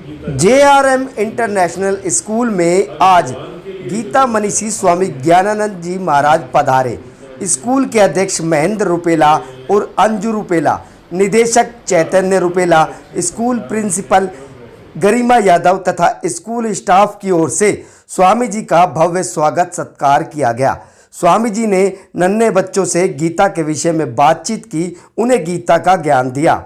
JRM international school में आज गीता मनीषी स्वामी ज्ञानानंद जी महाराज पधारे। स्कूल के अध्यक्ष महेंद्र रुपेला और अंजू रुपेला, निदेशक चैतन्य रुपेला, स्कूल प्रिंसिपल गरिमा यादव तथा स्कूल स्टाफ की ओर से स्वामी जी का भव्य स्वागत सत्कार किया गया। स्वामी जी ने नन्हे बच्चों से गीता के विषय में बातचीत की, उन्हें गीता का ज्ञान दिया।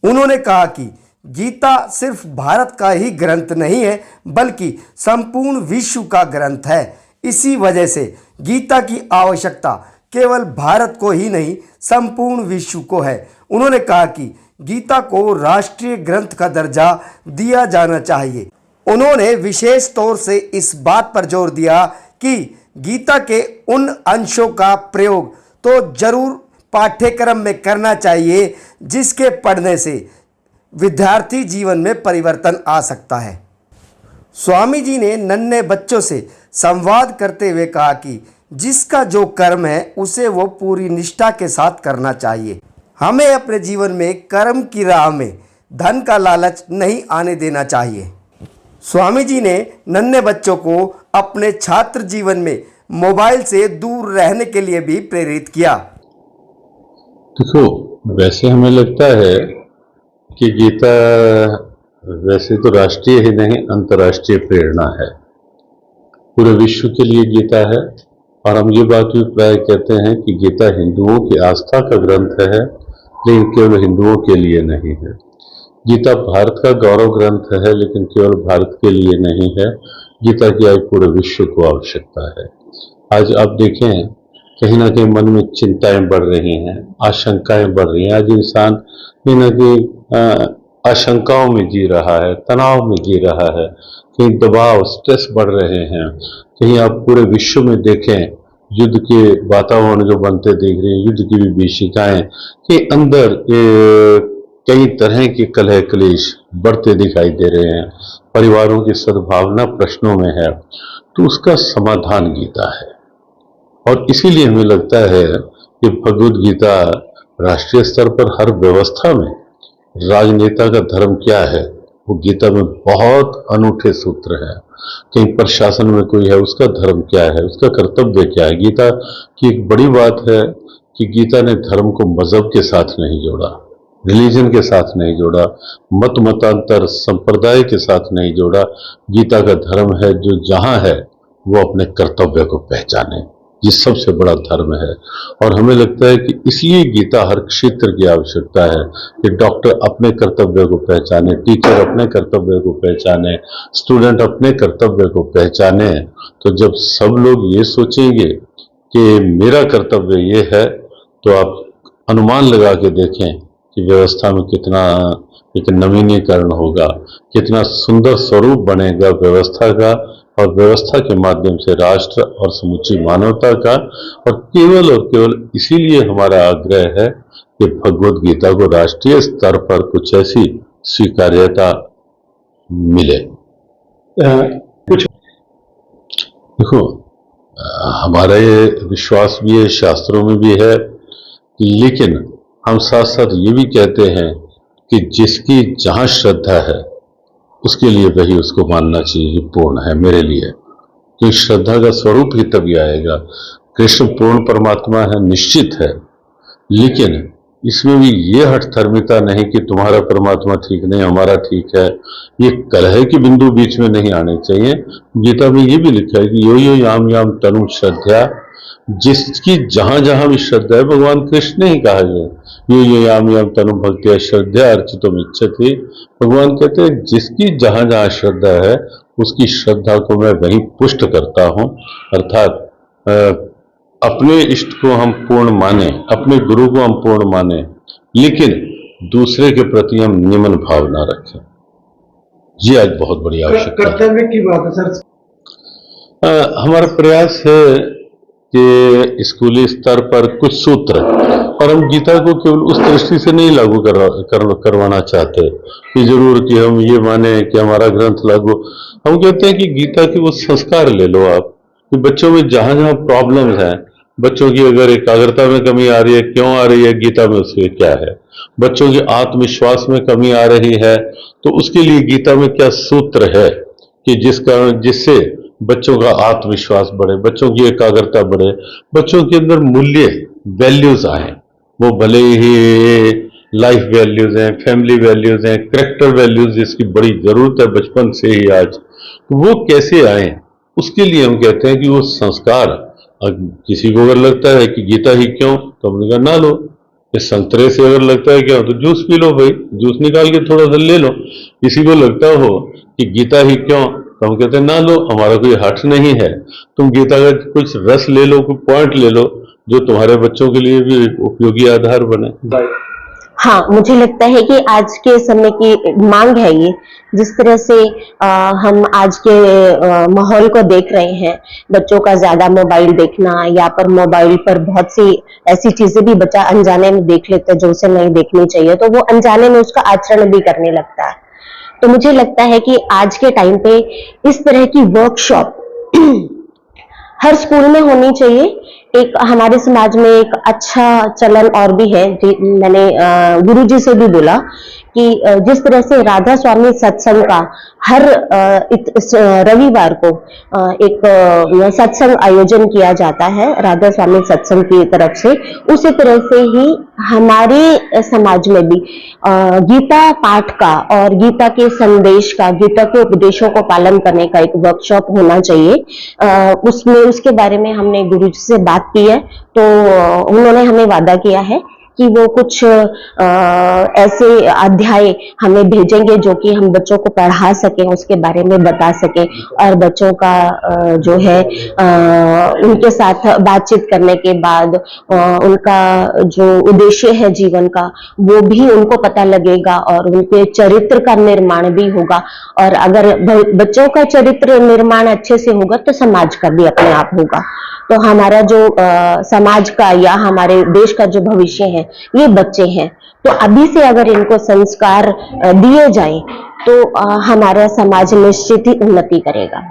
उन्होंने कहा कि गीता सिर्फ भारत का ही ग्रंथ नहीं है, बल्कि संपूर्ण विश्व का ग्रंथ है। इसी वजह से गीता की आवश्यकता केवल भारत को ही नहीं, संपूर्ण विश्व को है। उन्होंने कहा कि गीता को राष्ट्रीय ग्रंथ का दर्जा दिया जाना चाहिए। उन्होंने विशेष तौर से इस बात पर जोर दिया कि गीता के उन अंशों का प्रयोग तो जरूर पाठ्यक्रम में करना चाहिए जिसके पढ़ने से विद्यार्थी जीवन में परिवर्तन आ सकता है। स्वामी जी ने नन्हे बच्चों से संवाद करते हुए कहा कि जिसका जो कर्म है उसे वो पूरी निष्ठा के साथ करना चाहिए। हमें अपने जीवन में कर्म की राह में धन का लालच नहीं आने देना चाहिए। स्वामी जी ने नन्हे बच्चों को अपने छात्र जीवन में मोबाइल से दूर रहने के लिए भी प्रेरित किया। देखो, वैसे हमें लगता है कि गीता वैसे तो राष्ट्रीय ही नहीं, अंतर्राष्ट्रीय प्रेरणा है। पूरे विश्व के लिए गीता है। और हम ये बात भी प्राय कहते हैं कि गीता हिंदुओं की आस्था का ग्रंथ है, लेकिन केवल हिंदुओं के लिए नहीं है। गीता भारत का गौरव ग्रंथ है, लेकिन केवल भारत के लिए नहीं है। गीता की आज पूरे विश्व को आवश्यकता है। आज आप देखें, कहीं ना कहीं मन में चिंताएं बढ़ रही हैं, आशंकाएं बढ़ रही हैं। आज इंसान कहीं ना कहीं आशंकाओं में जी रहा है, तनाव में जी रहा है, कहीं दबाव, स्ट्रेस बढ़ रहे हैं। कहीं आप पूरे विश्व में देखें, युद्ध के वातावरण जो बनते देख रहे हैं, युद्ध की विभीषिकाएं के अंदर कई तरह के कलह क्लेश बढ़ते दिखाई दे रहे हैं। परिवारों की सद्भावना प्रश्नों में है, तो उसका समाधान गीता है। और इसीलिए हमें लगता है कि भगवद गीता राष्ट्रीय स्तर पर हर व्यवस्था में राजनेता का धर्म क्या है, वो गीता में बहुत अनूठे सूत्र हैं। कहीं प्रशासन में कोई है, उसका धर्म क्या है, उसका कर्तव्य क्या है। गीता की एक बड़ी बात है कि गीता ने धर्म को मजहब के साथ नहीं जोड़ा, रिलीजन के साथ नहीं जोड़ा, मत मतांतर संप्रदाय के साथ नहीं जोड़ा। गीता का धर्म है जो जहां है वो अपने कर्तव्य को पहचाने, ये सबसे बड़ा धर्म है। और हमें लगता है कि इसलिए गीता हर क्षेत्र की आवश्यकता है कि डॉक्टर अपने कर्तव्य को पहचाने, टीचर अपने कर्तव्य को पहचाने, स्टूडेंट अपने कर्तव्य को पहचाने। तो जब सब लोग ये सोचेंगे कि मेरा कर्तव्य ये है, तो आप अनुमान लगा के देखें कि व्यवस्था में कितना एक नवीनीकरण होगा, कितना सुंदर स्वरूप बनेगा व्यवस्था का, और व्यवस्था के माध्यम से राष्ट्र और समूची मानवता का। और केवल इसीलिए हमारा आग्रह है कि भगवद गीता को राष्ट्रीय स्तर पर कुछ ऐसी स्वीकार्यता मिले। कुछ देखो, हमारा ये विश्वास भी है, शास्त्रों में भी है, लेकिन हम साथ साथ ये भी कहते हैं कि जिसकी जहां श्रद्धा है उसके लिए वही उसको मानना चाहिए पूर्ण है। मेरे लिए तो श्रद्धा का स्वरूप ही तभी आएगा। कृष्ण पूर्ण परमात्मा है, निश्चित है, लेकिन इसमें भी ये हठधर्मिता नहीं कि तुम्हारा परमात्मा ठीक नहीं, हमारा ठीक है। ये कलह के बिंदु बीच में नहीं आने चाहिए। गीता में ये भी लिखा है कि यो यो याम याम तनु श्रद्धा, जिसकी जहां जहां भी श्रद्धा है, भगवान कृष्ण ने ही कहा है, यो यो याम याम तनु भक्त्या श्रद्धा अर्चितुम इच्छति। भगवान कहते हैं जिसकी जहां जहां श्रद्धा है उसकी श्रद्धा को मैं वहीं पुष्ट करता हूं। अर्थात अपने इष्ट को हम पूर्ण माने, अपने गुरु को हम पूर्ण माने, लेकिन दूसरे के प्रति हम निम्न भाव ना रखें। ये आज बहुत बड़ी आवश्यकता है। कर्तव्य की बात है सर। हमारा प्रयास है कि स्कूली स्तर पर कुछ सूत्र, और हम गीता को केवल उस दृष्टि से नहीं लागू करवाना चाहते कि जरूर कि हम ये माने कि हमारा ग्रंथ लागू। हम कहते हैं कि गीता के वो संस्कार ले लो आप, कि बच्चों में जहां जहां प्रॉब्लम्स हैं बच्चों की अगर एकाग्रता में कमी आ रही है, क्यों आ रही है, गीता में उसके क्या है। बच्चों के आत्मविश्वास में कमी आ रही है तो उसके लिए गीता में क्या सूत्र है कि जिससे बच्चों का आत्मविश्वास बढ़े, बच्चों की एकाग्रता बढ़े, बच्चों के अंदर मूल्य वैल्यूज आए, वो भले ही लाइफ वैल्यूज हैं, फैमिली वैल्यूज हैं, करेक्टर वैल्यूज जिसकी बड़ी जरूरत है बचपन से ही आज, तो वो कैसे आए, उसके लिए हम कहते हैं कि वो संस्कार। किसी को अगर लगता है कि गीता ही क्यों, तो हमने कहा ना लो। इस संतरे से अगर लगता है क्या तो जूस पी लो भाई, जूस निकाल के थोड़ा सा ले लो। किसी को लगता हो कि गीता ही क्यों, तो हम कहते हैं ना लो, हमारा कोई हठ नहीं है, तुम गीता का कुछ रस ले लो, कोई पॉइंट ले लो जो तुम्हारे बच्चों के लिए भी उपयोगी आधार बने। हाँ, मुझे लगता है कि आज के समय की मांग है ये। जिस तरह से हम आज के माहौल को देख रहे हैं, बच्चों का ज्यादा मोबाइल देखना, या पर मोबाइल पर बहुत सी ऐसी चीजें भी बच्चा अनजाने में देख लेता है जो उसे नहीं देखनी चाहिए, तो वो अनजाने में उसका आचरण भी करने लगता है। तो मुझे लगता है कि आज के टाइम पे इस तरह की वर्कशॉप हर स्कूल में होनी चाहिए। एक हमारे समाज में एक अच्छा चलन और भी है, मैंने गुरुजी से भी बोला कि जिस तरह से राधा स्वामी सत्संग का हर रविवार को एक सत्संग आयोजन किया जाता है राधा स्वामी सत्संग की तरफ से, उसी तरह से ही हमारे समाज में भी गीता पाठ का और गीता के संदेश का, गीता के उपदेशों को पालन करने का एक वर्कशॉप होना चाहिए। उसमें उसके बारे में हमने गुरुजी से बात की है, तो उन्होंने हमें वादा किया है कि वो कुछ ऐसे अध्याय हमें भेजेंगे जो कि हम बच्चों को पढ़ा सकें, उसके बारे में बता सकें, और बच्चों का जो है उनके साथ बातचीत करने के बाद उनका जो उद्देश्य है जीवन का वो भी उनको पता लगेगा, और उनके चरित्र का निर्माण भी होगा। और अगर बच्चों का चरित्र निर्माण अच्छे से होगा तो समाज का भी अपने आप होगा। तो हमारा जो समाज का या हमारे देश का जो भविष्य है ये बच्चे हैं, तो अभी से अगर इनको संस्कार दिए जाएं तो हमारा समाज निश्चित ही उन्नति करेगा।